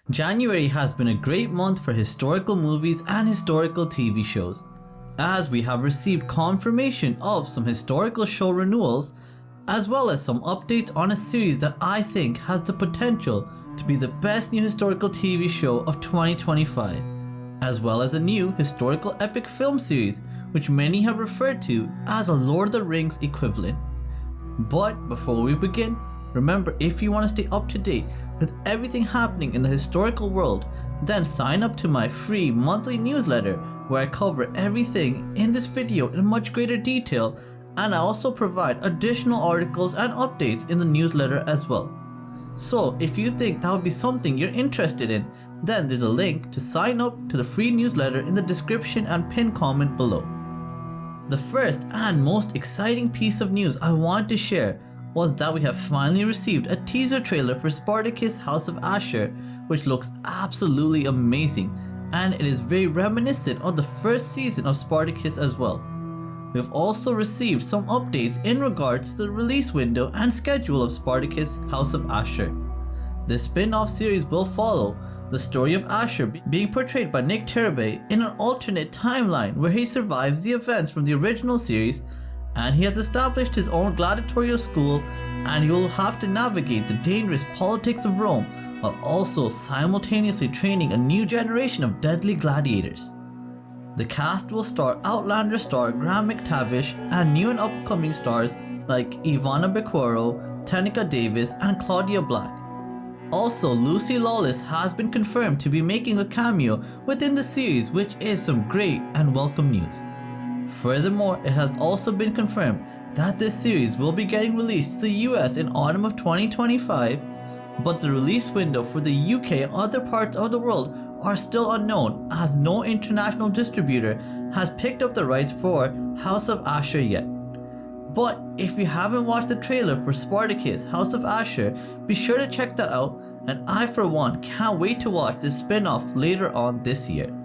January has been a great month for historical movies and historical TV shows, as we have received confirmation of some historical show renewals, as well as some updates on a series that I think has the potential to be the best new historical TV show of 2025, as well as a new historical epic film series which many have referred to as a Lord of the Rings equivalent. But before we begin, remember, if you want to stay up to date with everything happening in the historical world, then sign up to my free monthly newsletter where I cover everything in this video in much greater detail, and I also provide additional articles and updates in the newsletter as well. So if you think that would be something you're interested in, then there's a link to sign up to the free newsletter in the description and pinned comment below. The first and most exciting piece of news I want to share was that we have finally received a teaser trailer for Spartacus House of Ashur, which looks absolutely amazing, and it is very reminiscent of the first season of Spartacus as well. We have also received some updates in regards to the release window and schedule of Spartacus House of Ashur. This spin-off series will follow the story of Ashur being portrayed by Nick Terabay in an alternate timeline where he survives the events from the original series, and he has established his own gladiatorial school, and he will have to navigate the dangerous politics of Rome while also simultaneously training a new generation of deadly gladiators. The cast will star Outlander star Graham McTavish and new and upcoming stars like Ivana Bequero, Tanika Davis, and Claudia Black. Also, Lucy Lawless has been confirmed to be making a cameo within the series, which is some great and welcome news. Furthermore, it has also been confirmed that this series will be getting released to the US in autumn of 2025, but the release window for the UK and other parts of the world are still unknown, as no international distributor has picked up the rights for House of Ashur yet. But if you haven't watched the trailer for Spartacus House of Ashur, be sure to check that out, and I for one can't wait to watch this spin-off later on this year.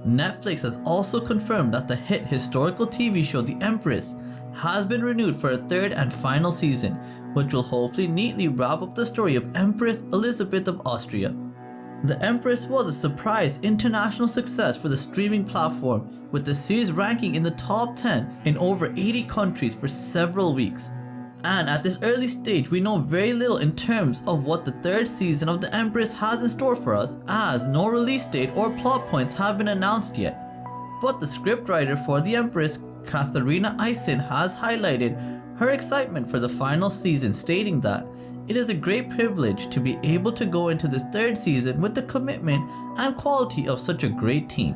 Netflix has also confirmed that the hit historical TV show The Empress has been renewed for a third and final season, which will hopefully neatly wrap up the story of Empress Elizabeth of Austria. The Empress was a surprise international success for the streaming platform, with the series ranking in the top 10 in over 80 countries for several weeks. And at this early stage, we know very little in terms of what the third season of The Empress has in store for us, as no release date or plot points have been announced yet. But the scriptwriter for The Empress, Katharina Eisen, has highlighted her excitement for the final season, stating that it is a great privilege to be able to go into this third season with the commitment and quality of such a great team.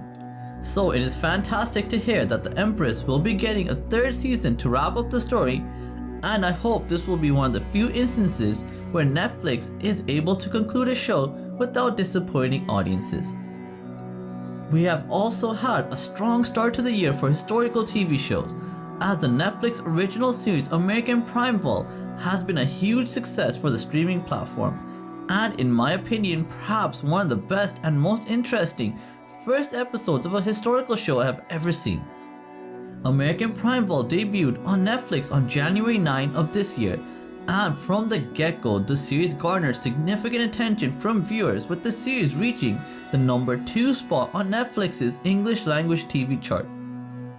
So it is fantastic to hear that The Empress will be getting a third season to wrap up the story, and I hope this will be one of the few instances where Netflix is able to conclude a show without disappointing audiences. We have also had a strong start to the year for historical TV shows, as the Netflix original series American Primeval has been a huge success for the streaming platform, and in my opinion perhaps one of the best and most interesting first episodes of a historical show I have ever seen. American Primeval debuted on Netflix on January 9 of this year, and from the get-go the series garnered significant attention from viewers, with the series reaching the number 2 spot on Netflix's English language TV chart.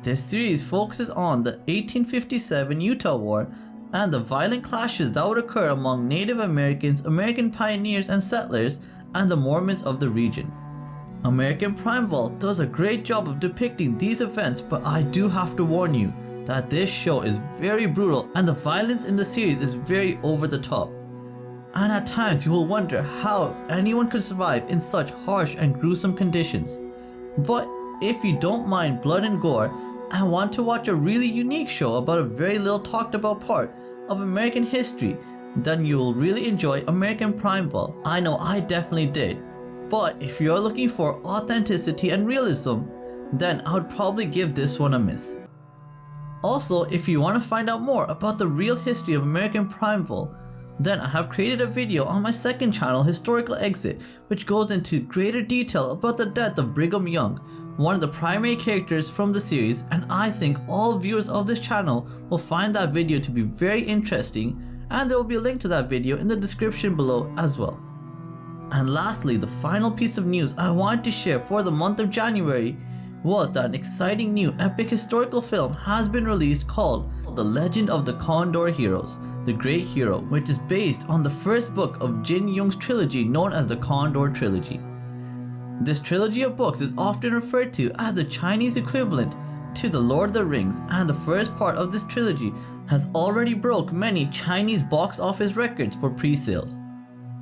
This series focuses on the 1857 Utah War and the violent clashes that would occur among Native Americans, American pioneers and settlers, and the Mormons of the region. American Primeval does a great job of depicting these events, but I do have to warn you that this show is very brutal and the violence in the series is very over the top. And at times you will wonder how anyone could survive in such harsh and gruesome conditions. But if you don't mind blood and gore and want to watch a really unique show about a very little talked about part of American history, then you will really enjoy American Primeval. I know I definitely did. But if you're looking for authenticity and realism, then I would probably give this one a miss. Also, if you want to find out more about the real history of American Primeval, then I have created a video on my second channel, Historical Exit, which goes into greater detail about the death of Brigham Young, one of the primary characters from the series, and I think all viewers of this channel will find that video to be very interesting, and there will be a link to that video in the description below as well. And lastly, the final piece of news I want to share for the month of January was that an exciting new epic historical film has been released called The Legend of the Condor Heroes, The Great Hero, which is based on the first book of Jin Young's trilogy known as the Condor Trilogy. This trilogy of books is often referred to as the Chinese equivalent to The Lord of the Rings, and the first part of this trilogy has already broke many Chinese box office records for pre-sales.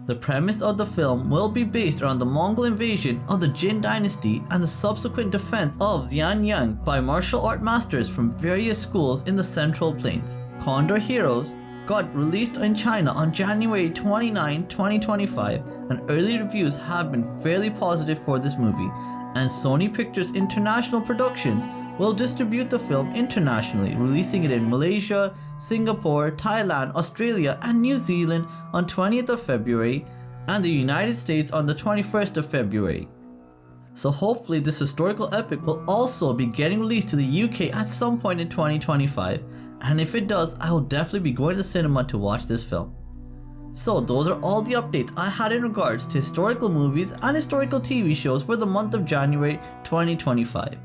The premise of the film will be based around the Mongol invasion of the Jin dynasty and the subsequent defense of Xianyang by martial art masters from various schools in the Central Plains. Condor Heroes got released in China on January 29, 2025, and early reviews have been fairly positive for this movie, and Sony Pictures International Productions will distribute the film internationally, releasing it in Malaysia, Singapore, Thailand, Australia, and New Zealand on 20th of February, and the United States on the 21st of February. So hopefully this historical epic will also be getting released to the UK at some point in 2025, and if it does, I will definitely be going to the cinema to watch this film. So those are all the updates I had in regards to historical movies and historical TV shows for the month of January 2025.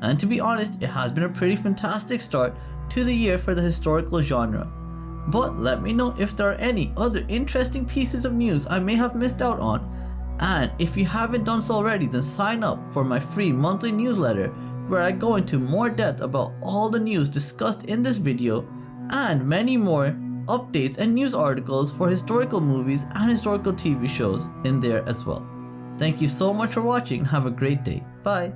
And to be honest, it has been a pretty fantastic start to the year for the historical genre. But let me know if there are any other interesting pieces of news I may have missed out on. And if you haven't done so already, then sign up for my free monthly newsletter where I go into more depth about all the news discussed in this video and many more updates and news articles for historical movies and historical TV shows in there as well. Thank you so much for watching and have a great day. Bye.